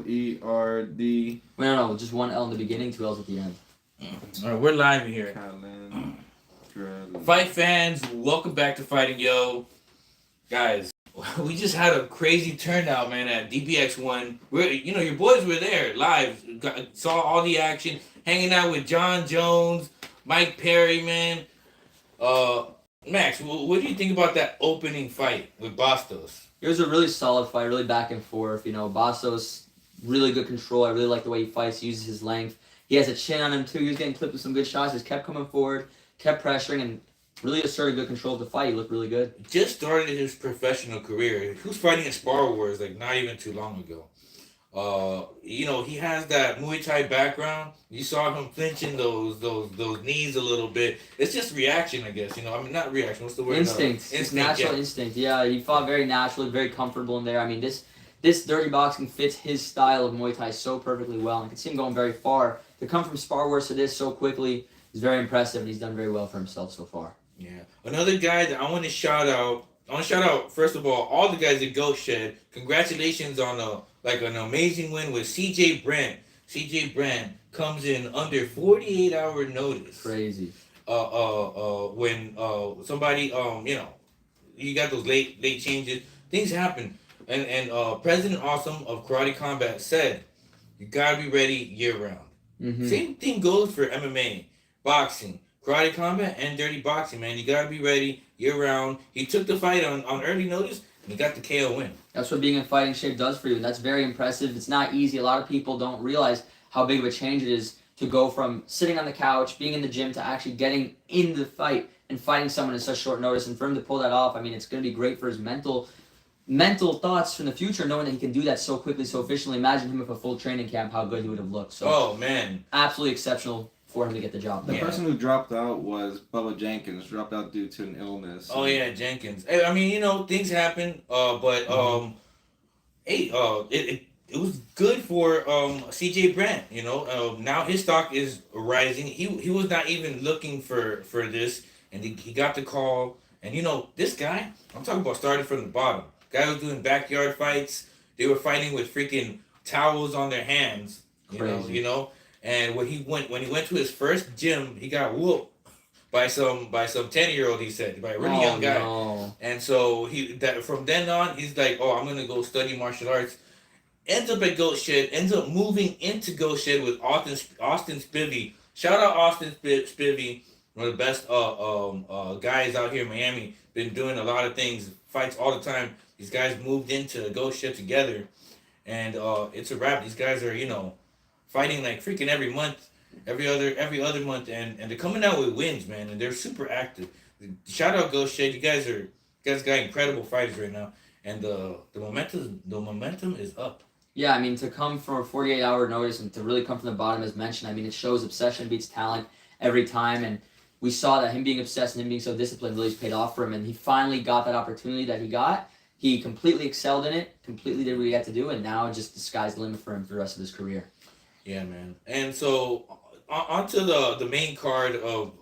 LERD. Wait, no, just one L in the beginning, two L's at the end. All right, we're live here. Calendra. Fight fans, welcome back to Fighting Yo. Guys, we just had a crazy turnout, man, at DBX1. Your boys were there live, saw all the action, hanging out with John Jones, Mike Perry, man. Max, what do you think about that opening fight with Bastos? It was a really solid fight, really back and forth. Bastos, really good control. I really like the way he fights. He uses his length. He has a chin on him, too. He was getting clipped with some good shots. Just kept coming forward, kept pressuring, and really asserted good control of the fight. He looked really good. Just started his professional career. He was fighting at Spar Wars, not even too long ago. He has that Muay Thai background. You saw him flinching those knees a little bit. It's just reaction, I guess. Not reaction. What's the word? Instinct. It's natural instinct. Yeah, he fought very naturally, very comfortable in there. This dirty boxing fits his style of Muay Thai so perfectly well. And I can see him going very far. To come from Spar Wars to this so quickly is very impressive, and he's done very well for himself so far. Yeah. Another guy that I want to shout out. First of all the guys at Goat Shed. Congratulations on an amazing win with CJ Brandt. CJ Brandt comes in under 48-hour notice. Crazy. When somebody you got those late changes, things happen. And President Awesome of Karate Combat said, you gotta be ready year round. Mm-hmm. Same thing goes for MMA, boxing, Karate Combat, and Dirty Boxing, man. You gotta be ready year round. He took the fight on early notice, and he got the KO win. That's what being in fighting shape does for you, and that's very impressive. It's not easy. A lot of people don't realize how big of a change it is to go from sitting on the couch, being in the gym, to actually getting in the fight and fighting someone in such short notice. And for him to pull that off, it's going to be great for his mental thoughts in the future, knowing that he can do that so quickly, so efficiently. Imagine him with a full training camp, how good he would have looked. So, oh, man. Absolutely exceptional for him to get the job done. The person who dropped out was Bubba Jenkins, dropped out due to an illness. Oh, yeah, Jenkins. Things happen, but it was good for CJ Brandt, now his stock is rising. He was not even looking for this, and he got the call. And this guy, I'm talking about started from the bottom. Guy was doing backyard fights. They were fighting with freaking towels on their hands. Crazy. And when he went to his first gym, he got whooped by some 10-year-old, he said, by a really young guy. No. And so from then on, he's like, oh, I'm gonna go study martial arts. Ends up at Goat Shed, ends up moving into Goat Shed with Austin Spivey. Shout out Austin Spivey, one of the best guys out here in Miami. Been doing a lot of things, fights all the time. These guys moved into Goat Shed together, and it's a wrap. These guys are fighting like freaking every month, every other month, and they're coming out with wins, man. And they're super active. Shout out Goat Shed. You guys got incredible fighters right now, and the momentum is up. Yeah, to come for a 48-hour notice and to really come from the bottom, as mentioned, it shows obsession beats talent every time. And we saw that him being obsessed and him being so disciplined really paid off for him. And he finally got that opportunity that he got. He completely excelled in it, completely did what he had to do, and now just the sky's the limit for him for the rest of his career. Yeah, man. And so onto the main card of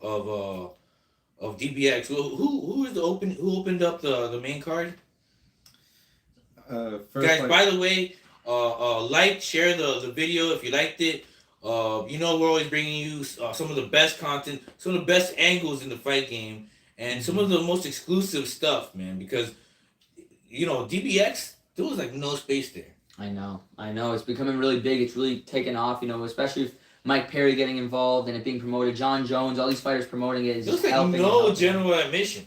DBX. Who opened up the main card? Guys, by the way, share the video if you liked it. We're always bringing you some of the best content, some of the best angles in the fight game, and some of the most exclusive stuff, man. Because DBX, there was no space there. I know. It's becoming really big. It's really taken off. Especially with Mike Perry getting involved and it being promoted. John Jones, all these fighters promoting it. There's no general admission.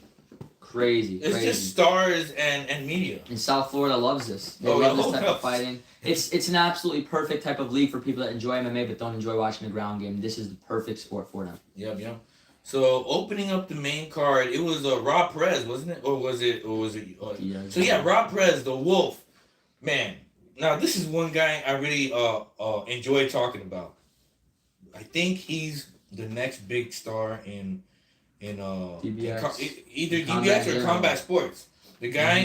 Crazy. It's just stars and media. And South Florida loves this. They love this type of fighting. It's an absolutely perfect type of league for people that enjoy MMA but don't enjoy watching the ground game. This is the perfect sport for them. Yep. So opening up the main card, it was Rob Perez, wasn't it? Or was it? Rob Perez, the Wolf, man. Now this is one guy I really enjoy talking about. I think he's the next big star in DBX. Either DBX or combat sports. The guy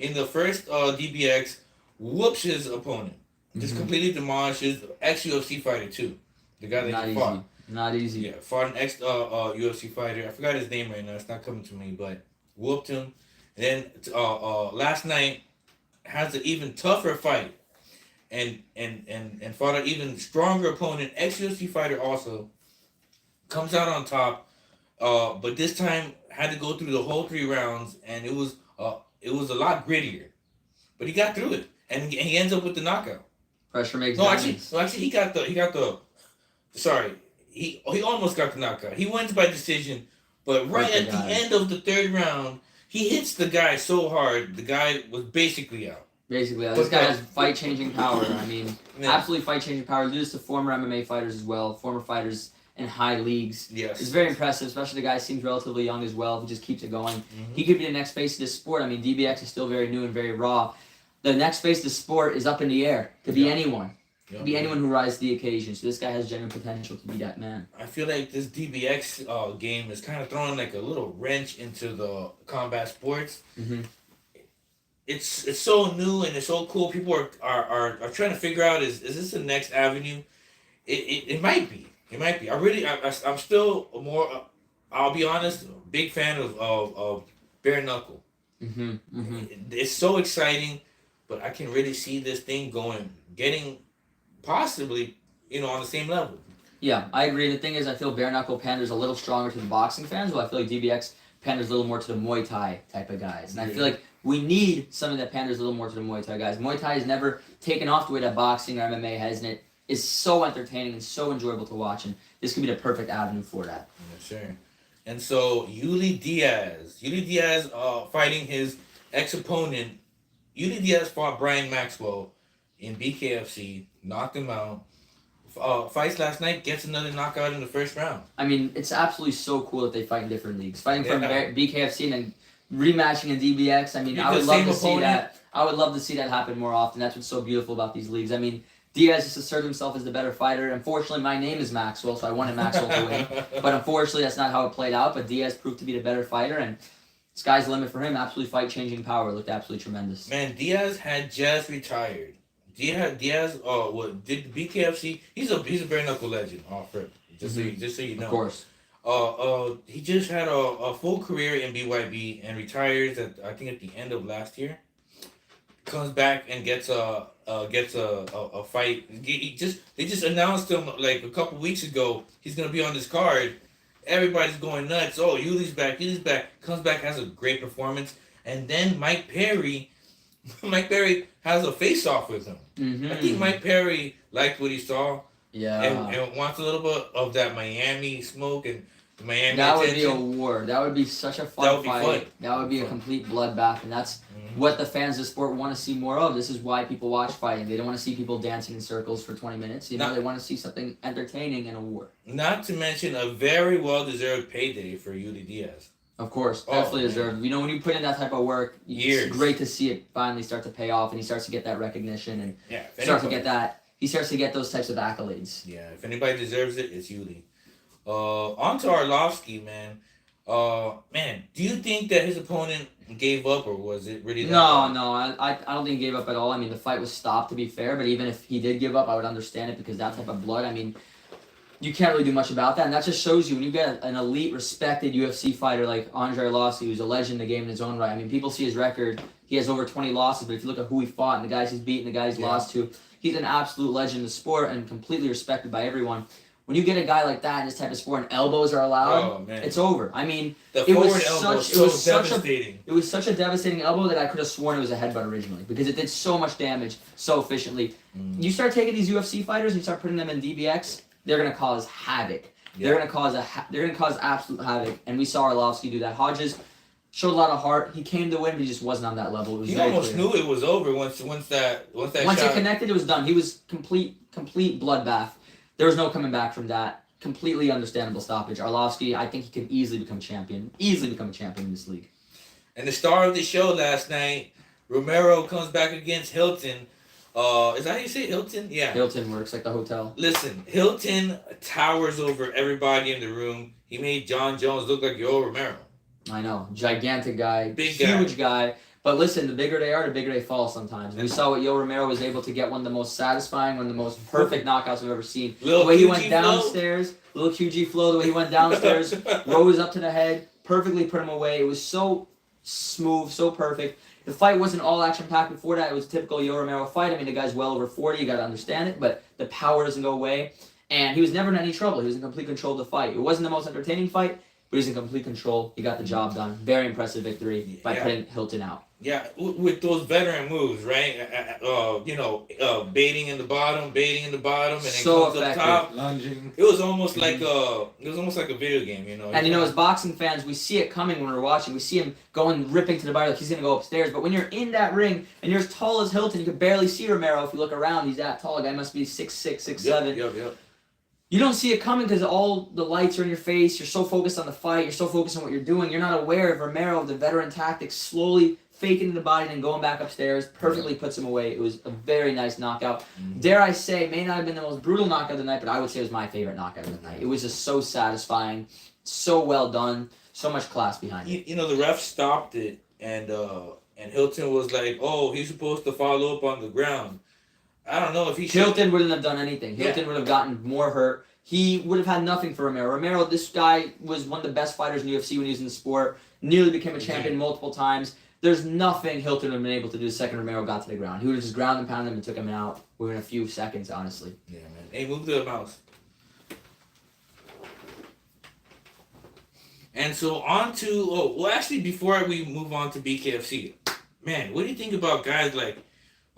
in the first DBX whoops his opponent. Just completely demolishes ex-UFC fighter too. The guy that he fought. Not easy. Yeah, fought an ex-UFC fighter. I forgot his name right now. It's not coming to me, but whooped him. And then last night has an even tougher fight. and fought an even stronger opponent, ex-UFC fighter also, comes out on top. But this time had to go through the whole 3 rounds, and it was a lot grittier. But he got through it, and he ends up with the knockout. Pressure makes No, diamonds. actually, he got the. Sorry, he almost got the knockout. He wins by decision, but right at the end of the 3rd round, he hits the guy so hard, the guy was basically out. Basically, this guy has fight-changing power. I mean, absolutely fight-changing power. Do this to former MMA fighters as well, former fighters in high leagues. Yes. It's very impressive, especially the guy seems relatively young as well. He just keeps it going. He could be the next face of this sport. I mean, DBX is still very new and very raw. The next face of the sport is up in the air. Could be anyone. Could be anyone who rises to the occasion. So this guy has genuine potential to be that man. I feel like this DBX game is kind of throwing like a little wrench into the combat sports. It's so new and it's so cool. People are trying to figure out is this the next avenue? It might be. It might be. I'm still more. I'll be honest. Big fan of bare knuckle. It's so exciting, but I can really see this thing getting possibly on the same level. Yeah, I agree. The thing is, I feel bare knuckle panders a little stronger to the boxing fans, while I feel like DBX panders a little more to the Muay Thai type of guys. And I feel like we need something that panders a little more to the Muay Thai guys. Muay Thai has never taken off the way that boxing or MMA has, and it is so entertaining and so enjoyable to watch. And this could be the perfect avenue for that. Yeah, sure. And so Yuli Diaz fighting his ex-opponent. Yuli Diaz fought Brian Maxwell in BKFC, knocked him out. Fights last night, gets another knockout in the 1st round. I mean, it's absolutely so cool that they fight in different leagues. Fighting from BKFC and then rematching in DBX. I mean, I would love to see that. I would love to see that happen more often. That's what's so beautiful about these leagues. I mean, Diaz just asserted himself as the better fighter. Unfortunately, my name is Maxwell, so I wanted Maxwell to win. But unfortunately, that's not how it played out. But Diaz proved to be the better fighter, and sky's the limit for him. Absolutely fight-changing power. Looked absolutely tremendous. Man, Diaz had just retired. Diaz did BKFC. He's a bare knuckle legend. Just so you know. Of course. He just had a full career in BYB and retires at the end of last year. Comes back and gets a fight. They just announced him like a couple weeks ago. He's gonna be on this card. Everybody's going nuts. Oh, Yuli's back. Comes back, has a great performance, and then Mike Perry has a face-off with him. I think Mike Perry liked what he saw. Yeah. And wants a little bit of that Miami smoke and the Miami That would attention. be a war. That would be such a fun fight. That would be a complete bloodbath, and that's what the fans of the sport want to see more of. This is why people watch fighting. They don't want to see people dancing in circles for 20 minutes. They want to see something entertaining and a war. Not to mention a very well-deserved payday for Yuli Diaz. Of course, definitely deserved. When you put in that type of work, it's great to see it finally start to pay off, and he starts to get that recognition and he starts to get those types of accolades. Yeah, if anybody deserves it, it's Yuli. On to Arlovsky, man. Man, do you think that his opponent gave up, or was it really that hard? No, I don't think he gave up at all. I mean, the fight was stopped, to be fair, but even if he did give up, I would understand it, because that type of blood, I mean, you can't really do much about that, and that just shows you when you get an elite, respected UFC fighter like Andre Arlovsky, who's a legend in the game in his own right. I mean, people see his record; he has over 20 losses. But if you look at who he fought and the guys he's beaten, the guys he's lost to, he's an absolute legend in the sport and completely respected by everyone. When you get a guy like that in this type of sport and elbows are allowed, it's over. I mean, it was such a devastating elbow that I could have sworn it was a headbutt originally, because it did so much damage so efficiently. You start taking these UFC fighters and you start putting them in DBX, they're gonna cause havoc. They're gonna cause absolute havoc, and we saw Arlovsky do that. Hodges showed a lot of heart. He came to win, but he just wasn't on that level. It was he very almost clear. knew it was over once it connected, it was done. He was complete bloodbath. There was no coming back from that. Completely understandable stoppage. Arlovsky, I think he could easily become a champion. Easily become a champion in this league. And the star of the show last night, Romero, comes back against Hilton. Is that how you say it? Hilton? Yeah. Hilton works like the hotel. Listen, Hilton towers over everybody in the room. He made John Jones look like Yoel Romero. I know. Gigantic guy. Big huge guy. But listen, the bigger they are, the bigger they fall sometimes. We saw what Yoel Romero was able to get, one of the most satisfying, one of the most perfect knockouts we've ever seen. The way he went downstairs, little QG flow, the way he went downstairs, rose up to the head, perfectly put him away. It was so smooth, so perfect. The fight wasn't all action-packed before that. It was a typical Yo Romero fight. I mean, the guy's well over 40. You got to understand it, but the power doesn't go away. And he was never in any trouble. He was in complete control of the fight. It wasn't the most entertaining fight, but he was in complete control. He got the job done. Very impressive victory by putting Hilton out. Yeah, with those veteran moves, right? Baiting in the bottom, and then So comes up effective. top. Lunging. It was almost like a video game, you know. And as boxing fans, we see it coming when we're watching. We see him going ripping to the bar like he's gonna go upstairs. But when you're in that ring and you're as tall as Hilton, you can barely see Romero. If you look around, he's that tall. The guy must be 6'6", 6'7". Yep. You don't see it coming because all the lights are in your face. You're so focused on the fight. You're so focused on what you're doing. You're not aware of Romero, the veteran tactics, slowly faking the body and going back upstairs. Perfectly puts him away. It was a very nice knockout. Dare I say, may not have been the most brutal knockout of the night, but I would say it was my favorite knockout of the night. It was just so satisfying, so well done, so much class behind it. The ref stopped it, and Hilton was like, "Oh, he's supposed to follow up on the ground." I don't know if he should. Hilton wouldn't have done anything. Hilton would have gotten more hurt. He would have had nothing for Romero. Romero, this guy was one of the best fighters in UFC when he was in the sport. Nearly became a champion multiple times. There's nothing Hilton would have been able to do the second Romero got to the ground. He would have just ground and pounded him and took him out within a few seconds, honestly. Yeah, man. Hey, move the mouse. And so on to, actually, before we move on to BKFC, man, what do you think about guys like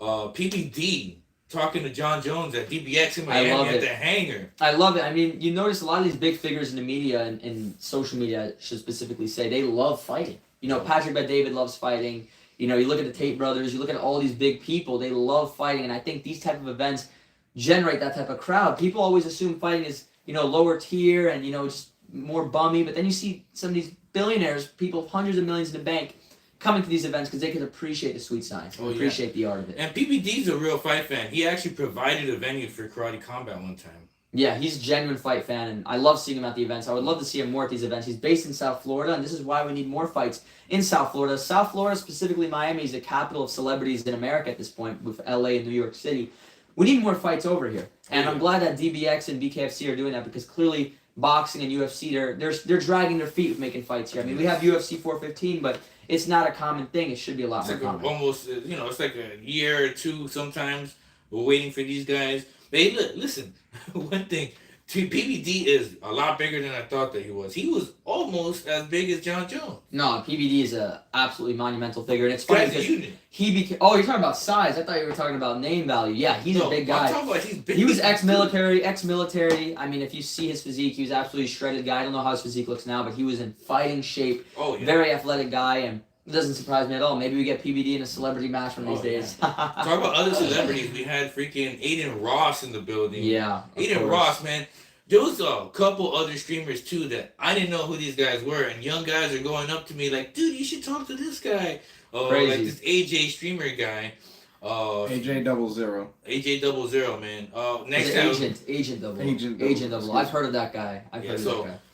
PBD talking to John Jones at DBX in Miami at the hangar? I love it. I mean, you notice a lot of these big figures in the media and social media, I should specifically say, they love fighting. Patrick Bet-David loves fighting. You look at the Tate brothers, you look at all these big people, they love fighting. And I think these type of events generate that type of crowd. People always assume fighting is, lower tier and, just more bummy. But then you see some of these billionaires, people with hundreds of millions in the bank, coming to these events because they can appreciate the sweet science, appreciate the art of it. And PBD's a real fight fan. He actually provided a venue for Karate Combat one time. Yeah, he's a genuine fight fan, and I love seeing him at the events. I would love to see him more at these events. He's based in South Florida, and this is why we need more fights in South Florida. South Florida, specifically Miami, is the capital of celebrities in America at this point, with LA and New York City. We need more fights over here, and I'm glad that DBX and BKFC are doing that because clearly boxing and UFC, they're dragging their feet with making fights here. I mean, we have UFC 415, but it's not a common thing. It should be a lot more common. Almost, it's like a year or two sometimes. We're waiting for these guys. Hey, look, listen, one thing. PBD is a lot bigger than I thought that he was. He was almost as big as John Jones. No, PBD is a absolutely monumental figure, and it's funny because unit. he became. Oh, you're talking about size. I thought you were talking about name value. Yeah, he's a big guy. I'm talking about he's big. He was ex-military. I mean, if you see his physique, he was absolutely shredded guy. I don't know how his physique looks now, but he was in fighting shape. Oh yeah. Very athletic guy, and it doesn't surprise me at all. Maybe we get PBD in a celebrity match one of these days. Talk about other celebrities. We had freaking Aiden Ross in the building. Yeah. Aiden Ross, man. There was a couple other streamers too that I didn't know who these guys were, and young guys are going up to me like, "Dude, you should talk to this guy." Crazy. Like this AJ streamer guy. AJ 00. AJ 00, man. Next time. Agent Double. I've heard of that guy.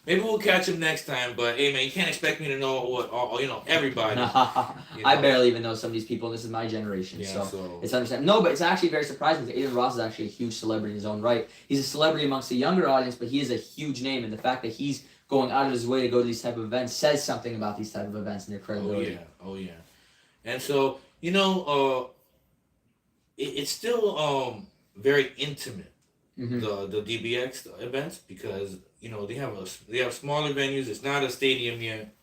Maybe we'll catch him next time. But hey, man, you can't expect me to know what everybody. I barely even know some of these people. This is my generation, so it's understandable. No, but it's actually very surprising because Aiden Ross is actually a huge celebrity in his own right. He's a celebrity amongst the younger audience, but he is a huge name, and the fact that he's going out of his way to go to these type of events says something about these type of events and their credibility. Oh yeah. And so it's still very intimate. Mm-hmm. The DBX events because they have smaller venues. It's not a stadium yet.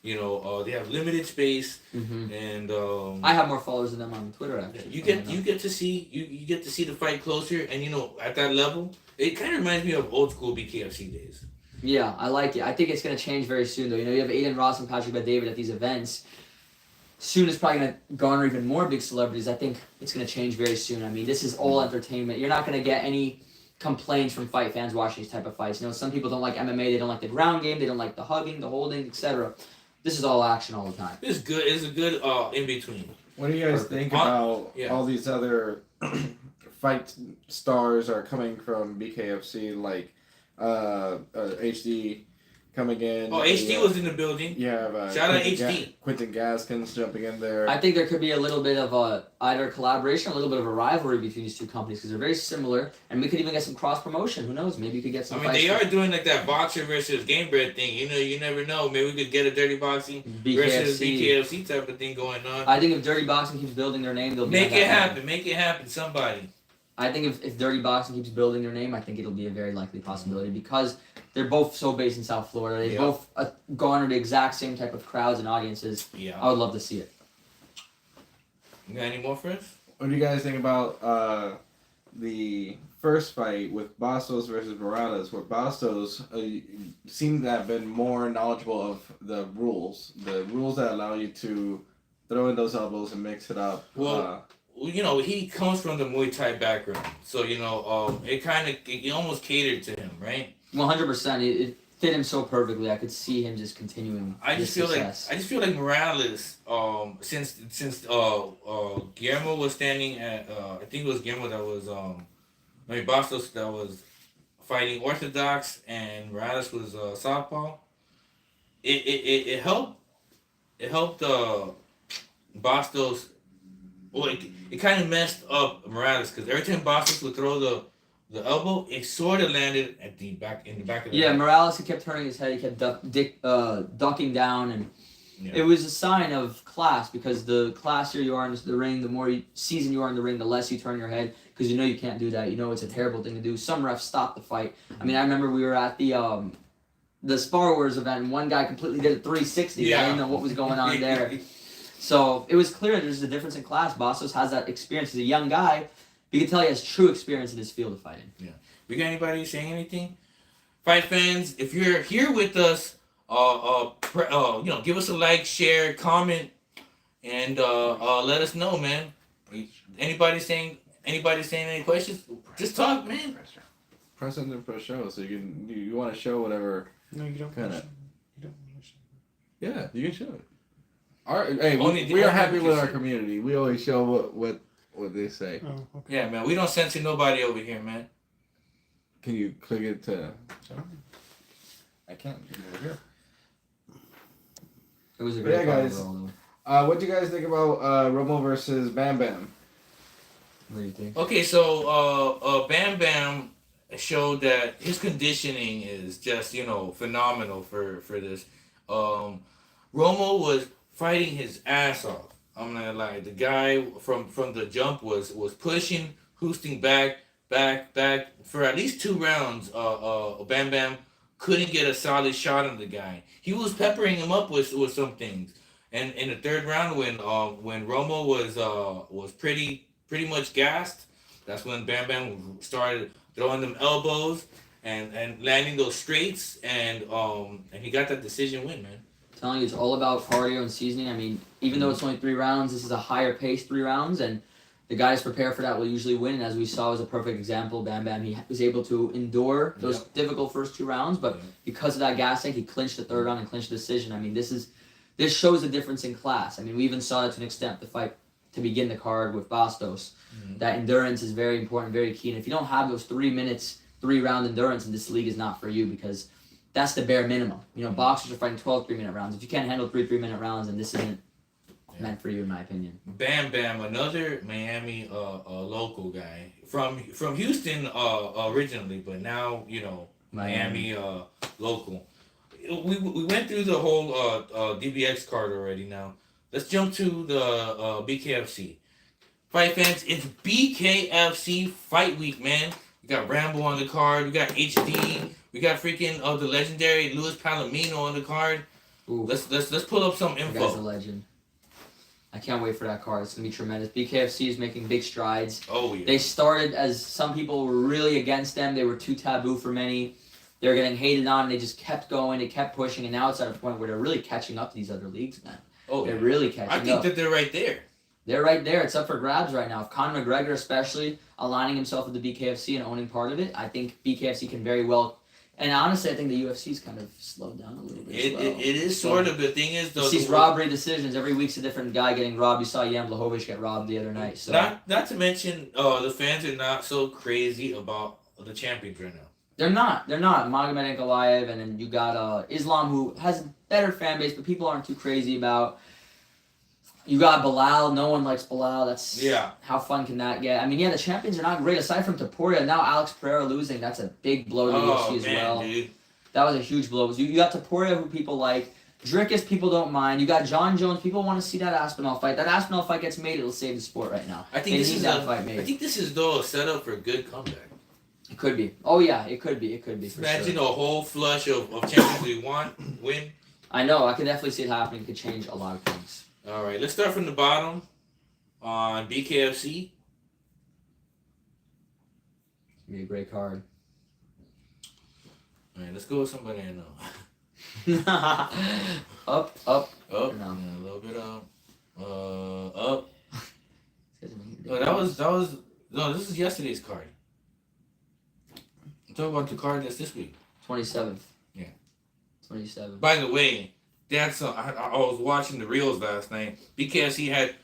They have limited space, and I have more followers than them on Twitter. Actually, you get to see the fight closer, and at that level, it kind of reminds me of old school BKFC days. Yeah, I like it. I think it's gonna change very soon, though. You have Aiden Ross and Patrick Bet-David at these events. Soon it's probably going to garner even more big celebrities. I think it's going to change very soon. I mean, this is all entertainment. You're not going to get any complaints from fight fans watching these type of fights. Some people don't like MMA. They don't like the ground game. They don't like the hugging, the holding, etc. This is all action all the time. It's good. It's a good in between. What do you guys think about all these other fight stars are coming from BKFC, like HD coming in. Oh, HD was in the building. You have shout out HD. Quentin Gaskins jumping in there. I think there could be a little bit of either collaboration, or a little bit of a rivalry between these two companies because they're very similar, and we could even get some cross promotion. Who knows? Maybe you could get some. I mean, they are doing like that boxer versus game bread thing. You know, you never know. Maybe we could get a dirty boxing versus BKFC type of thing going on. I think if Dirty Boxing keeps building their name, they'll make it happen. Make it happen. Somebody. I think if Dirty Boxing keeps building their name, I think it'll be a very likely possibility because they're both so based in South Florida. They both garner the exact same type of crowds and audiences. Yeah. I would love to see it. You got any more for us? What do you guys think about the first fight with Bastos versus Morales, where Bastos seemed to have been more knowledgeable of the rules that allow you to throw in those elbows and mix it up? Well, you know, he comes from the Muay Thai background, so you know, it almost catered to him, right? 100%. It fit him so perfectly. I could see him just continuing. I just feel like Morales, since Guillermo was standing at, I think it was Guillermo that was, Bastos that was fighting orthodox, and Morales was southpaw. It helped Bastos. Well, it kind of messed up Morales because every time Bastos would throw the elbow, it sort of landed at the back of the head. Yeah, Morales, he kept turning his head. He kept ducking down, and it was a sign of class because the classier you are in the ring, the more seasoned you are in the ring, the less you turn your head because you know you can't do that. You know it's a terrible thing to do. Some refs stopped the fight. I mean, I remember we were at the Spar Wars event, and one guy completely did a 360. I didn't know what was going on there. So it was clear there's a difference in class. Bastos has that experience. He's a young guy. You can tell he has true experience in this field of fighting. Yeah. We got anybody saying anything? Fight fans, if you're here with us, give us a like, share, comment, and let us know, man. Anybody saying any questions? Just talk, man. Press something for a show, so you want to show whatever. No, you don't. Kinda. You don't. Yeah, you can show it. We are happy with our community. We always show what they say. Oh, okay. Yeah, man. We don't censor nobody over here, man. Can you click it to? I can't. Over here. It was a great guys. What do you guys think about Romo versus Bam Bam? What do you think? Okay, so Bam Bam showed that his conditioning is just phenomenal for this. Romo was fighting his ass off. I'm not gonna lie. The guy from the jump was pushing, hoosting back for at least 2 rounds. Bam Bam couldn't get a solid shot on the guy. He was peppering him up with some things. And in the 3rd round, when Romo was pretty much gassed, that's when Bam Bam started throwing them elbows and landing those straights, and he got that decision win, man. Telling you, it's all about cardio and seasoning. I mean, even though it's only 3 rounds, this is a higher pace 3 rounds, and the guys prepared for that will usually win. And as we saw, was a perfect example. Bam Bam, he was able to endure those difficult first 2 rounds, but because of that gas tank, he clinched the 3rd round and clinched the decision. I mean, this shows a difference in class. I mean, we even saw that to an extent the fight to begin the card with Bastos. That endurance is very important, very key. And if you don't have those 3 minutes, 3-round endurance, and this league is not for you because that's the bare minimum. Boxers are fighting 12 3-minute rounds. If you can't handle 3 3-minute rounds, then this isn't meant for you, in my opinion. Bam Bam, another Miami local guy from Houston originally, but now Miami local. We went through the whole DBX card already. Now let's jump to the BKFC. Fight fans, it's BKFC Fight Week, man. We got Rambo on the card. We got HD. We got freaking the legendary Luis Palomino on the card. Ooh. Let's pull up some That guy's a info. legend. I can't wait for that card. It's gonna be tremendous. BKFC is making big strides. Oh yeah. They started as some people were really against them. They were too taboo for many. They were getting hated on. And they just kept going. They kept pushing, and now it's at a point where they're really catching up to these other leagues, man. Oh, they're really catching up. I think that they're right there. They're right there. It's up for grabs right now. If Conor McGregor, especially, aligning himself with the BKFC and owning part of it, I think BKFC can very well. And honestly, I think the UFC's kind of slowed down a little bit. It is sort of. The thing is, though, these robbery decisions. Every week's a different guy getting robbed. You saw Jan Blachowicz get robbed the other night. So not to mention, the fans are not so crazy about the champions right now. They're not. Magomed Ankalaev, and then you got Islam, who has a better fan base, but people aren't too crazy about. You got Bilal. No one likes Bilal. That's How fun can that get? I mean, the champions are not great aside from Taporia. Now Alex Pereira losing. That's a big blow to the UFC as well. Dude. That was a huge blow. You got Taporia, who people like. Drickus, people don't mind. You got John Jones. People want to see that Aspinall fight. That Aspinall fight gets made, it'll save the sport right now. I think fight made. I think this is though a setup for a good comeback. It could be. Oh yeah, it could be. For Imagine sure. a whole flush of champions we win. I know. I can definitely see it happening. It could change a lot of things. All right, let's start from the bottom on BKFC. It's gonna be a great card. All right, let's go with somebody I know. Up. Up. No. Yeah, a little bit up. Up. Oh, that was no. This is yesterday's card. I'm talking about the card that's this week. 27th. Yeah. 27th. By the way, that's I was watching the reels last night. BKFC had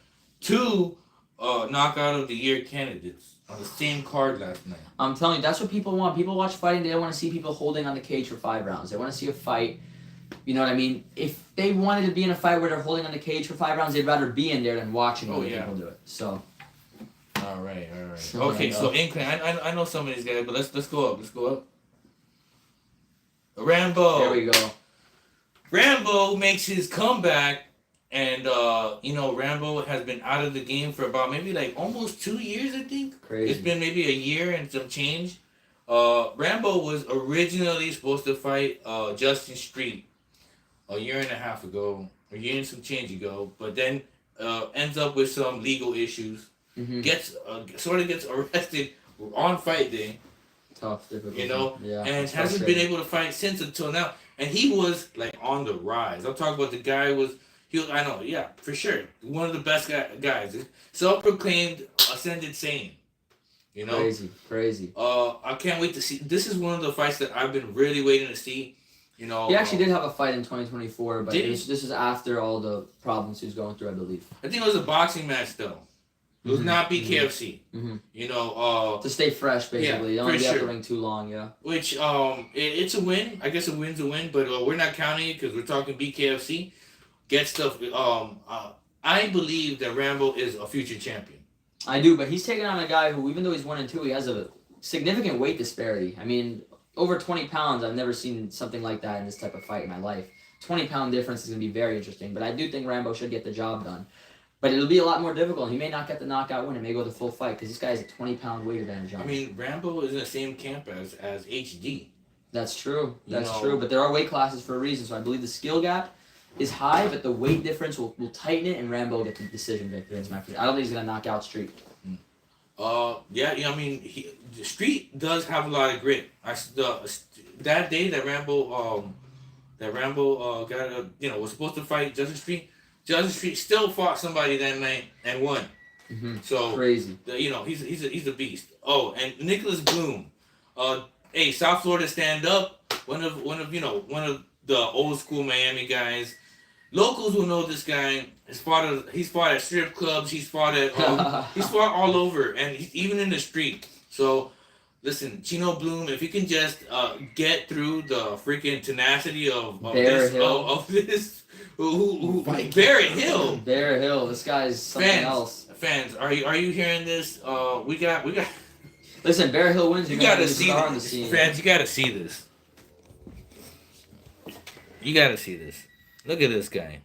2 knockout of the year candidates on the same card last night. I'm telling you, that's what people want. People watch fighting. They don't want to see people holding on the cage for 5 rounds. They want to see a fight. You know what I mean? If they wanted to be in a fight where they're holding on the cage for 5 rounds, they'd rather be in there than watching other people do it. So. All right. Okay, so Inkling, I know some of these guys, but let's go up. Let's go up. Rambo. There we go. Rambo makes his comeback, and Rambo has been out of the game for about maybe like almost 2 years, I think. Crazy. It's been maybe a year and some change. Rambo was originally supposed to fight Justin Street a year and a half ago, a year and some change ago, but then ends up with some legal issues. Mm-hmm. Gets arrested on fight day. Tough, difficult. Yeah, and hasn't been able to fight since until now. And he was like on the rise. I'm talking about the guy I know, yeah, for sure, one of the best guys, self-proclaimed ascended saint. Crazy. I can't wait to see. This is one of the fights that I've been really waiting to see. He actually did have a fight in 2024, but this is after all the problems he was going through, I believe. I think it was a boxing match though. It was not BKFC. Mm-hmm. To stay fresh, basically. You don't want to be out the ring too long, yeah. Which it's a win. I guess a win's a win, but we're not counting it because we're talking BKFC. Get stuff. I believe that Rambo is a future champion. I do, but he's taking on a guy who, even though he's 1-2, he has a significant weight disparity. I mean, over 20 pounds. I've never seen something like that in this type of fight in my life. 20-pound difference is going to be very interesting, but I do think Rambo should get the job done. But it'll be a lot more difficult. He may not get the knockout win. It may go the full fight because this guy has a 20-pound weight advantage on him. I mean, Rambo is in the same camp as HD. That's true. That's true. But there are weight classes for a reason. So I believe the skill gap is high, but the weight difference will tighten it, and Rambo will get the decision victory. I don't think he's going to knock out Street. I mean, Street does have a lot of grit. That day that Rambo was supposed to fight Justin Street. Justin Street still fought somebody that night and won. Mm-hmm. So crazy. He's a beast. Oh, and Nicholas Bloom. South Florida stand up. One of the old school Miami guys. Locals will know this guy. He's fought at strip clubs. He's fought all over, and he's even in the street. So listen, Chino Bloom, if you can just get through the freaking tenacity of this. Barrett Hill. Barrett Hill. This guy's something else. Fans, are you hearing this? We got. Listen, Barrett Hill wins. You gotta see this. Fans, you gotta see this. You gotta see this. Look at this guy.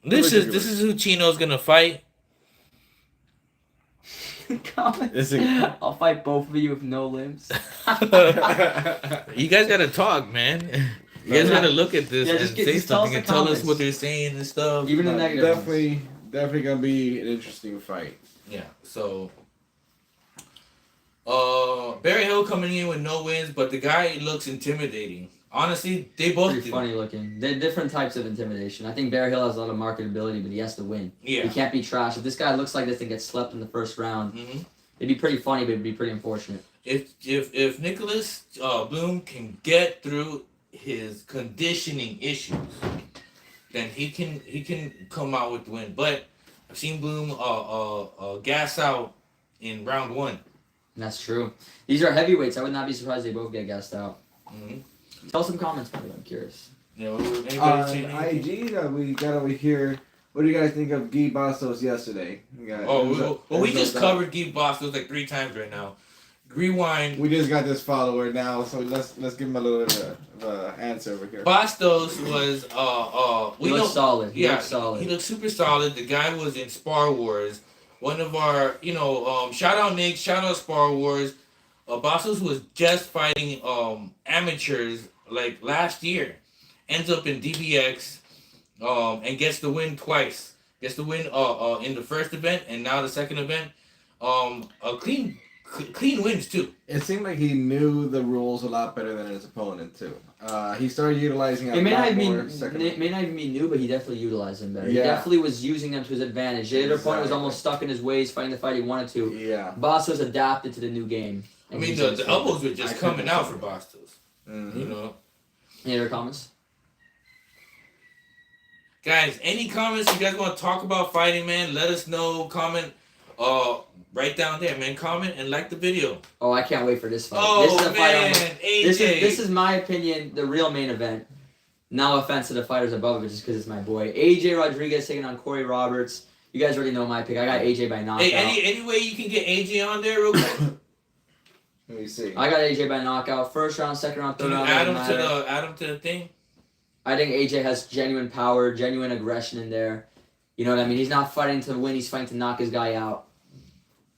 This is who Chino's gonna fight. I'll fight both of you with no limbs. You guys gotta talk, man. You guys gotta look at this and say something and tell us what they're saying and stuff. Even the negative. Definitely gonna be an interesting fight. Yeah. So, Barry Hill coming in with no wins, but the guy looks intimidating. Honestly, they both pretty funny looking. They're different types of intimidation. I think Barry Hill has a lot of marketability, but he has to win. Yeah. He can't be trash. If this guy looks like this and gets slept in the first round, it'd be pretty funny, but it'd be pretty unfortunate. If Nicholas Bloom can get through his conditioning issues, then he can come out with the win. But I've seen Bloom gas out in round 1. That's true. These are heavyweights. I would not be surprised they both get gassed out. Mm-hmm. Tell some comments, by the way. I'm curious. Anybody saying anything? IG that we got over here. What do you guys think of Guy Bastos yesterday? We just covered Guy Bastos like 3 times right now. Rewind. We just got this follower now, so let's give him a little bit of answer over here. Bastos was He looks solid. He yeah, looks solid. he looked super solid. The guy was in Spar Wars. One of our, shout out Nick, shout out Spar Wars. Bastos was just fighting amateurs like last year. Ends up in DBX, and gets the win twice. Gets the win in the first event and now the second event. Clean wins too. It seemed like he knew the rules a lot better than his opponent too. He started utilizing It may not more. even be new, but he definitely utilized them better. Yeah. He definitely was using them to his advantage. The other opponent was almost stuck in his ways, fighting the fight he wanted to. Yeah. Bastos adapted to the new game. I mean, the elbows were just coming out for Bastos. Mm-hmm. Any other comments? Guys, any comments you guys want to talk about fighting, man? Let us know. Comment right down there, man. Comment and like the video. Oh, I can't wait for this fight. Oh, this is a man. fight AJ. this is my opinion, the real main event. No offense to the fighters above it, just because it's my boy. AJ Rodriguez taking on Corey Roberts. You guys already know my pick. I got AJ by knockout. Hey, any way you can get AJ on there real quick? Let me see. I got AJ by knockout. First round, second round, third Can you round. add him to the thing? I think AJ has genuine power, genuine aggression in there. You know what I mean? He's not fighting to win. He's fighting to knock his guy out.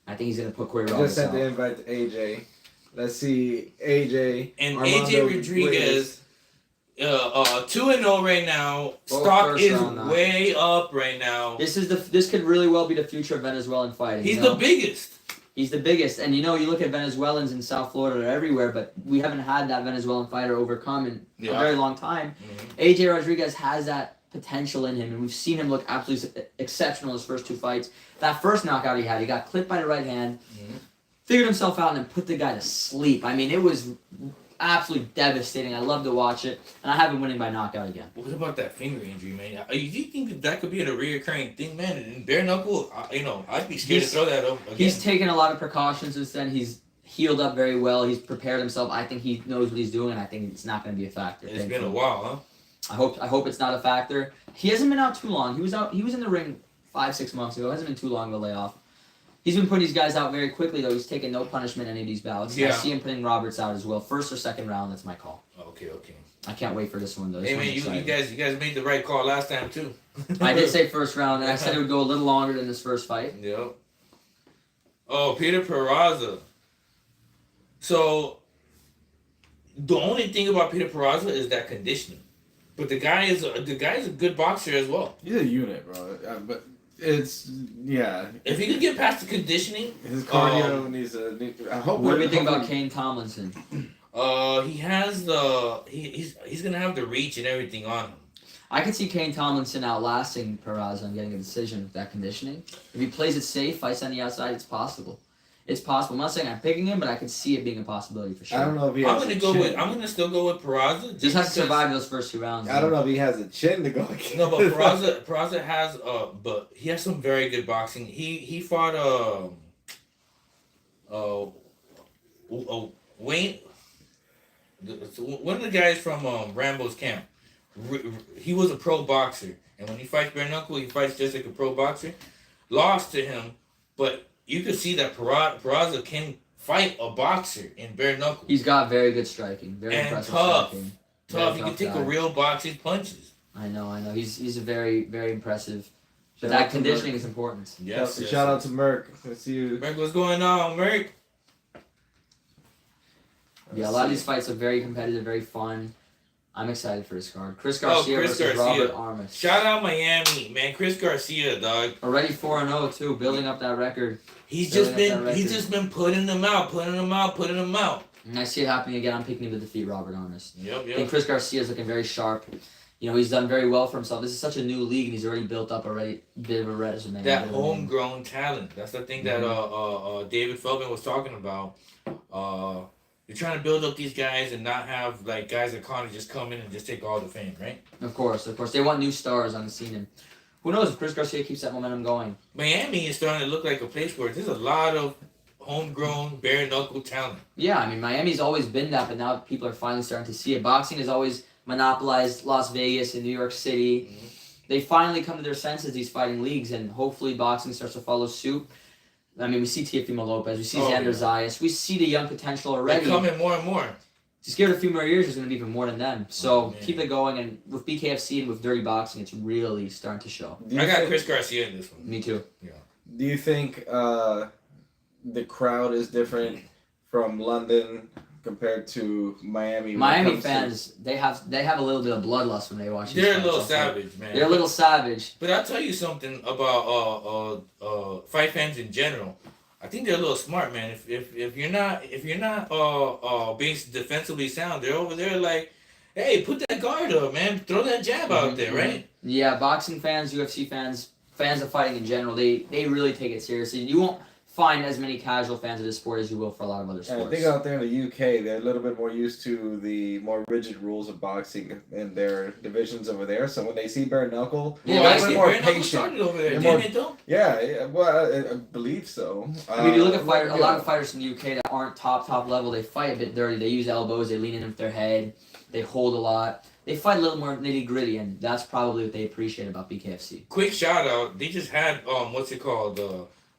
I think he's going to put Corey I Roberts just sent out. the invite to AJ. Let's see, AJ. And Armando AJ Rodriguez, 2-0 right now. Stock is way up right now. This could really well be the future of Venezuelan fighting. He's the biggest. He's the biggest. And you look at Venezuelans in South Florida, they're everywhere, but we haven't had that Venezuelan fighter overcome in a very long time. Mm-hmm. AJ Rodriguez has that potential in him, and we've seen him look absolutely exceptional in his first 2 fights. That first knockout he had, he got clipped by the right hand, figured himself out, and then put the guy to sleep. I mean, it was absolutely devastating. I love to watch it, and I have him winning by knockout again. What about that finger injury, man? Do you think that could be a reoccurring thing, man? And bare knuckle, I'd be scared to throw that up again. He's taken a lot of precautions since then. He's healed up very well. He's prepared himself. I think he knows what he's doing, and I think it's not going to be a factor. It's been a while, huh? I hope it's not a factor. He hasn't been out too long. He was in the ring 5-6 months ago. It hasn't been too long of a layoff. He's been putting these guys out very quickly, though. He's taken no punishment in any of these bouts. Yeah. I see him putting Roberts out as well. First or second round, that's my call. Okay. I can't wait for this one, though. This Hey, one's man, exciting. you guys made the right call last time, too. I did say first round, and I said it would go a little longer than this first fight. Yep. Oh, Peter Peraza. So, the only thing about Peter Peraza is that conditioning. But the guy is a good boxer as well. He's a unit, bro. But it's If he could get past the conditioning, his cardio needs a. I hope. What do we think about Kane Tomlinson? he has he's gonna have the reach and everything on him. I could see Kane Tomlinson outlasting Peraza and getting a decision with that conditioning. If he plays it safe, fights on the outside, it's possible. It's possible. I'm not saying I'm picking him, but I could see it being a possibility for sure. I don't know if he has I'm gonna still go with Peraza. Just has to survive those first 2 rounds. I don't know if he has a chin to go against. No, but Peraza has but he has some very good boxing. He fought Wayne, one of the guys from Rambo's camp. He was a pro boxer, and when he fights bare knuckle, he fights just like a pro boxer. Lost to him, but you could see that Peraza can fight a boxer in bare knuckle. He's got very good striking, very And impressive tough. striking. Tough. He can take a real boxer's punches. I know. He's a very, very impressive. But Shout that out to conditioning Merck. is important. Yes. Shout out to Merck. Let's see you. Merk, what's going on, Merk? Yeah, a lot of these fights are very competitive, very fun. I'm excited for this card. Chris Garcia Chris versus Garcia. Robert Armas. Shout out Miami, man. Chris Garcia, dog. Already 4-0 too, building up that record. He's Building up just that been record. putting them out. And I see it happening again. I'm picking him to defeat Robert Armas. Yep. I think Chris Garcia is looking very sharp. He's done very well for himself. This is such a new league, and he's already built up a bit of a resume. That homegrown talent. That's the thing that David Feldman was talking about. You're trying to build up these guys and not have like guys that kind of just come in and just take all the fame, right? Of course. They want new stars on the scene, and who knows if Chris Garcia keeps that momentum going. Miami is starting to look like a place where there's a lot of homegrown bare knuckle talent. Yeah, I mean Miami's always been that, but now people are finally starting to see it. Boxing has always monopolized Las Vegas and New York City. Mm-hmm. They finally come to their senses, these fighting leagues, and hopefully boxing starts to follow suit. I mean, we see Teofimo Lopez, we see Xander Zayas, we see the young potential already. They're coming more and more. Just give it a few more years, there's going to be even more than them. So keep it going, and with BKFC and with Dirty Boxing, it's really starting to show. I got Chris Garcia in this one. Me too. Yeah. Do you think the crowd is different from London compared to Miami? Miami fans, they have a little bit of bloodlust when they watch these They're a fights, little also. savage, man. They're a little savage. But I'll tell you something about fight fans in general. I think they're a little smart, man. If you're not being defensively sound, they're over there like, hey, put that guard up, man. Throw that jab out there, right? Yeah, boxing fans, UFC fans, fans of fighting in general, they really take it seriously. You won't find as many casual fans of this sport as you will for a lot of other sports. And I think out there in the UK, they're a little bit more used to the more rigid rules of boxing in their divisions over there. So when they see bare knuckle, Yeah, they're a I little see bit more Bare knuckle patient. started over there, They're didn't more- it though? Yeah, well, I believe so. I mean, you look at yeah. a lot of fighters in the UK that aren't top level. They fight a bit dirty. They use elbows. They lean in with their head. They hold a lot. They fight a little more nitty gritty, and that's probably what they appreciate about BKFC. Quick shout out. They just had what's it called?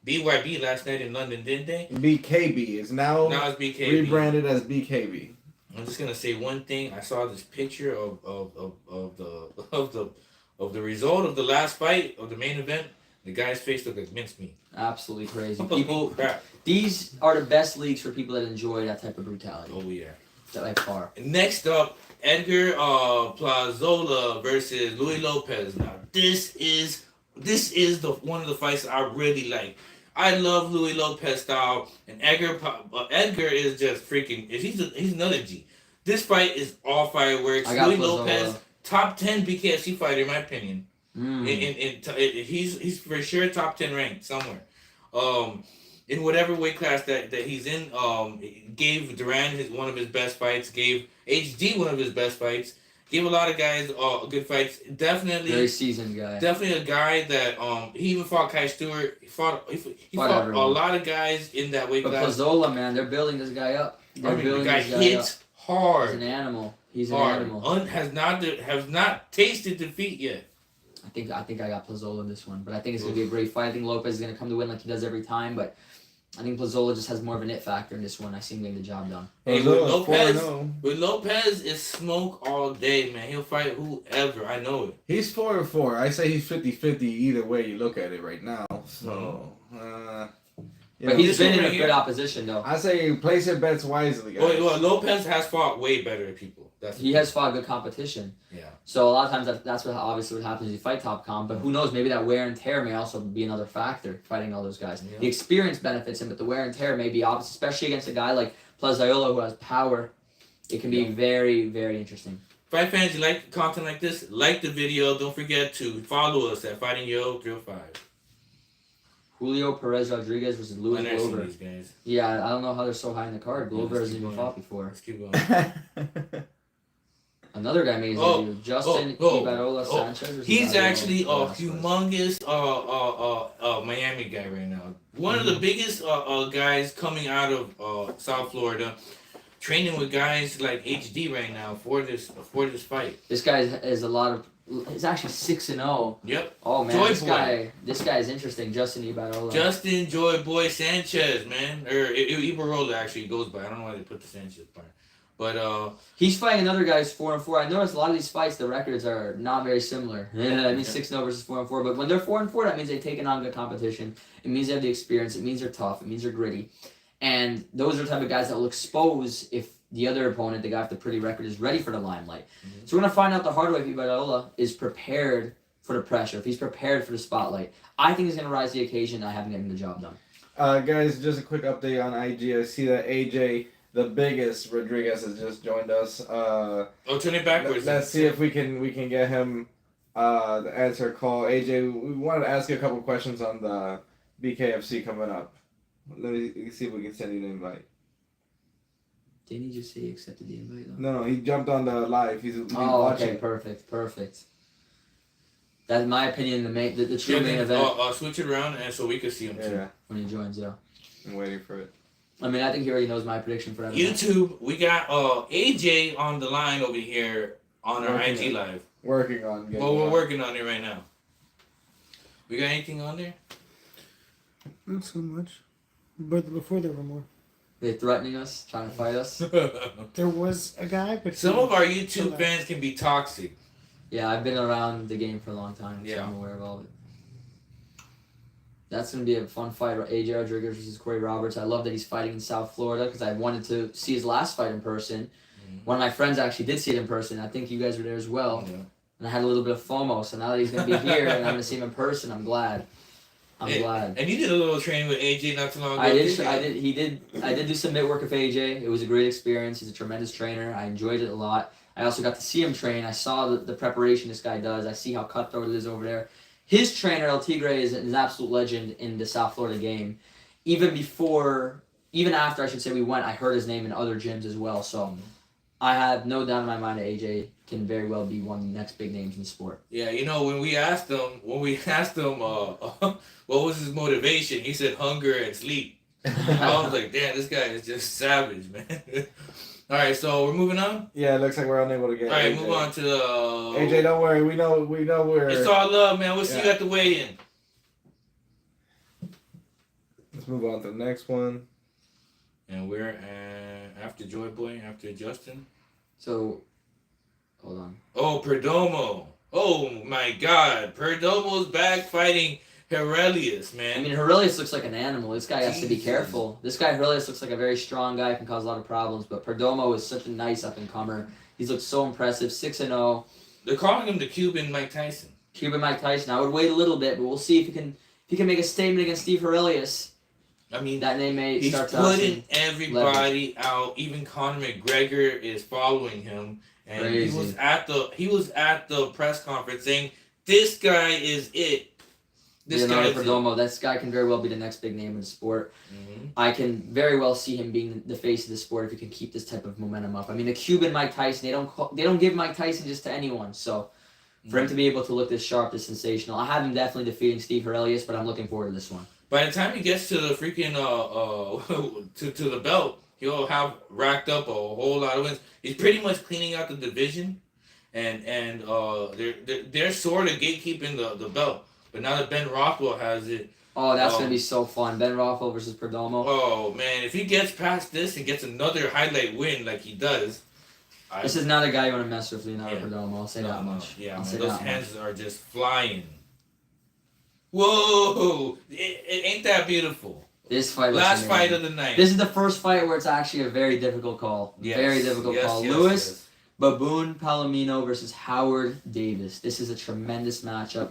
BYB last night in London, didn't they? BKB is now Now it's BKB. rebranded as BKB. I'm just gonna say one thing. I saw this picture of the result of the last fight of the main event. The guy's face looked like mincemeat. Absolutely crazy. Holy People, crap. these are the best leagues for people that enjoy that type of brutality. Oh yeah. By far. Next up, Edgar Plazola versus Louis Lopez. Now this is the one of the fights I really like. I love Louis Lopez style, and Edgar is just freaking. He's another G. This fight is all fireworks. I got Louis Plazola. Lopez, top 10 BKFC fighter in my opinion. Mm. He's for sure top 10 ranked somewhere. In whatever weight class that he's in, gave Duran one of his best fights, gave HD one of his best fights, gave a lot of guys good fights. Definitely Very seasoned guy. Definitely a guy that he even fought Kai Stewart. He fought a everyone. lot of guys in that weight But class. Plazola, man, they're building this guy up. They're The building guy this guy up. hits hard. He's an animal. He's an hard. animal. Has not tasted defeat yet. I think I got Plazola in this one, but I think it's gonna be a great fight. I think Lopez is gonna come to win like he does every time, but I think Plazola just has more of an it factor in this one. I see him getting the job done. Hey, Plazola, with Lopez is smoke all day, man. He'll fight whoever. I know it. He's 4-4. I say he's 50-50 either way you look at it right now. So, But he's this been one in right a here- good opposition though. I say place your bets wisely, guys. Well, Lopez has fought way better people. He has fought good competition. Yeah. So a lot of times that's what obviously what happens. You fight top comp, but who knows? Maybe that wear and tear may also be another factor fighting all those guys. Yeah. The experience benefits him, but the wear and tear may be opposite, especially against a guy like Plazola who has power. It can be very, very interesting. Fight fans, you like content like this? Like the video. Don't forget to follow us at Fighting Yo 305. Julio Perez Rodriguez versus Louis I've never seen Glover. these guys. Yeah, I don't know how they're so high in the card. Glover let's hasn't keep even going. fought before. Let's keep going. Another guy made his debut. Justin Ibarola Sanchez. versus He's Mario actually a Velasquez. humongous Miami guy right now. One of the biggest guys coming out of South Florida, training with guys like HD right now for this fight. This guy is a lot of. He's actually 6-0. Yep. Oh man, Joy this guy is interesting. Justin Ibarola. Justin Joy Boy Sanchez, man, or Ibarola actually goes by. I don't know why they put the Sanchez part, but He's fighting another guy who's 4-4. I noticed a lot of these fights, the records are not very similar. Yeah, I mean 6-0 versus 4-4. But when they're 4-4, that means they've taken on good competition. It means they have the experience. It means they're tough. It means they're gritty. And those are the type of guys that will expose if the other opponent, the guy with the pretty record, is ready for the limelight. Mhm. So we're gonna find out the hard way if Ibarola is prepared for the pressure, if he's prepared for the spotlight. I think he's gonna rise to the occasion. I have him getting the job done. Guys, just a quick update on IG. I see that AJ, the biggest Rodriguez, has just joined us. turn it backwards. Let's see if we can get him to answer a call. AJ, we wanted to ask you a couple questions on the BKFC coming up. Let me see if we can send you an invite. Didn't he just say he accepted the invite though? No, he jumped on the live. He's Oh, watching. okay, perfect. That's in my opinion the true main event Switch it around and so we can see him too. Yeah. when he joins. Yeah. I'm waiting for it. I mean, I think he already knows my prediction for YouTube, we got AJ on the line over here on our IG Live. Working on getting Well, we're on. working on it right now. We got anything on there? Not so much. But before there were more. They threatening us, trying to fight us. There was a guy, but Some of our YouTube fans can be toxic. Yeah, I've been around the game for a long time, so Yeah. I'm aware of all of it. That's going to be a fun fight. AJ Rodriguez versus Corey Roberts. I love that he's fighting in South Florida because I wanted to see his last fight in person. One of my friends actually did see it in person. I think you guys were there as well. Yeah. And I had a little bit of FOMO, so now that he's going to be here and I'm going to see him in person, I'm glad. I'm glad. And you did a little training with AJ not too long ago. I did do some mitt work with AJ. It was a great experience. He's a tremendous trainer. I enjoyed it a lot. I also got to see him train. I saw the preparation this guy does. I see how cutthroat it is over there. His trainer, El Tigre, is an absolute legend in the South Florida game. Even after I should say we went, I heard his name in other gyms as well. So I have no doubt in my mind that AJ can very well be one of the next big names in the sport. Yeah, you know, when we asked him, what was his motivation, he said hunger and sleep. I was like, damn, this guy is just savage, man. All right, so we're moving on. Yeah, it looks like we're unable to get. All right, AJ. move on to AJ, don't worry. We know we're. It's all love, man. We'll see you at the weigh-in. Let's move on to the next one. And we're after Joy Boy, after Justin. So, hold on. Oh, Perdomo. Oh my God, Perdomo's back fighting Aurelius, man. I mean, Aurelius looks like an animal. This guy has to be Jesus. careful. This guy, Aurelius, looks like a very strong guy, can cause a lot of problems. But Perdomo is such a nice up-and-comer. He's looked so impressive, 6-0. They're calling him the Cuban Mike Tyson. Cuban Mike Tyson. I would wait a little bit, but we'll see if he can make a statement against Steve Aurelius. I mean, That name may he's start to putting everybody out. Even Conor McGregor is following him, and Crazy. he was at the press conference saying, "This guy is it. This guy is it." Perdomo. This guy can very well be the next big name in the sport. Mhm. I can very well see him being the face of the sport if he can keep this type of momentum up. I mean, the Cuban Mike Tyson, they don't give Mike Tyson just to anyone. So for him to be able to look this sharp, this sensational, I have him definitely defeating Steve Aurelius, but I'm looking forward to this one. By the time he gets to the freaking to the belt, he'll have racked up a whole lot of wins. He's pretty much cleaning out the division, and they're sort of gatekeeping the belt. But now that Ben Rothwell has it, Oh, that's going to be so fun. Ben Rothwell versus Perdomo. oh man, if he gets past this and gets another highlight win like he does, This is not a guy you want to mess with, Leonardo Yeah. Perdomo. I'll say no, that no, much. yeah, I'll man, say those that hands are just flying. Whoa, it ain't that beautiful. much. This fight was Last amazing. fight of the night. This is the first fight where it's actually a very difficult call. Yes, Very difficult yes, call. yes, Louis yes. Baboon Palomino versus Howard Davis. This is a tremendous matchup.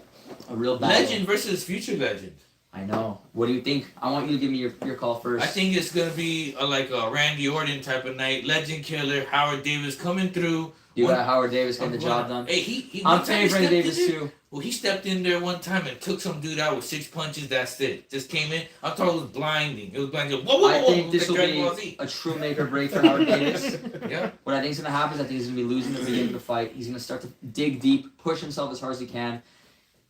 A real battle. Legend versus future legend. I know. What do you think? I want you to give me your call first. I think it's gonna be like a Randy Orton type of night. Legend killer Howard Davis coming through. you got Howard Davis getting the job done. Hey, he I'm one time he favoring stepped in Davis there- too. Well, he stepped in there one time and took some dude out with 6 punches. That's it. Just came in. I thought it was blinding. It was blinding. Whoa, whoa, whoa! I think this will like Dragon be Ball Z. a true make or break for Howard Davis. Yeah. What I think is going to happen is I think he's going to be losing the beginning of the fight. He's going to start to dig deep, push himself as hard as he can.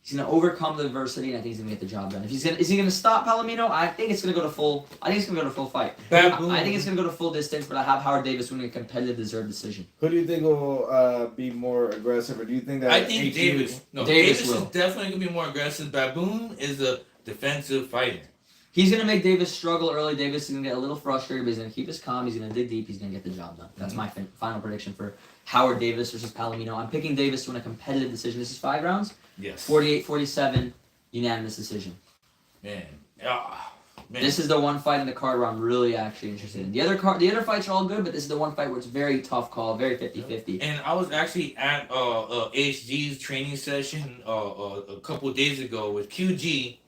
He's going to overcome the adversity, and I think he's going to get the job done. If is he going to stop Palomino? I think it's going to go to full. I think it's going to go to full fight. Baboon. I think it's going to go to full distance, but I have Howard Davis winning a competitive, deserved decision. Who do you think will be more aggressive, or do you think that? I think HQ Davis. No, Davis Davis will. is definitely gonna be more aggressive. Baboon is a defensive fighter. He's going to make Davis struggle early. Davis is going to get a little frustrated, but he's going to keep his calm. He's going to dig deep. He's going to get the job done. That's my final prediction for Howard Davis versus Palomino. I'm picking Davis to win a competitive decision. This is 5 rounds. Yes. 48-47, unanimous decision. Man. Man. This is the one fight in the card where I'm really actually interested in. The other fights are all good, but this is the one fight where it's very tough call, very 50-50. And I was actually at HG's training session a couple of days ago with QG.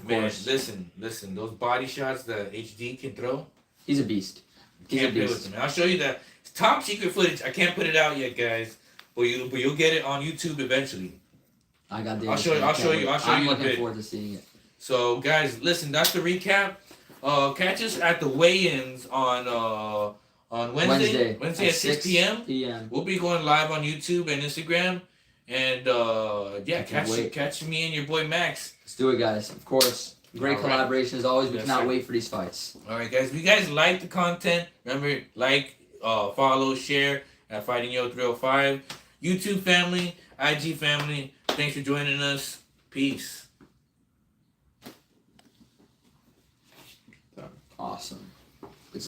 Man, course. listen, those body shots that HD can throw, He's a beast. He's can't a play with beast. them. I'll show you that. It's top secret footage. I can't put it out yet, guys, but you'll get it on YouTube eventually. I got Davis. I'll show you I'm a looking bit. forward to seeing it. So guys, listen, that's the recap. Catch us at the weigh-ins on Wednesday at 6 p.m. p.m. We'll be going live on YouTube and Instagram, and I can't wait. catch me and your boy Max. Let's do it, guys. Of course. Great All right. collaboration as always. We Yes, cannot sir. wait for these fights. All right, guys. If you guys like the content, remember like, follow, share at Fighting Yo 305. YouTube family, IG family. Thanks for joining us. Peace. Awesome.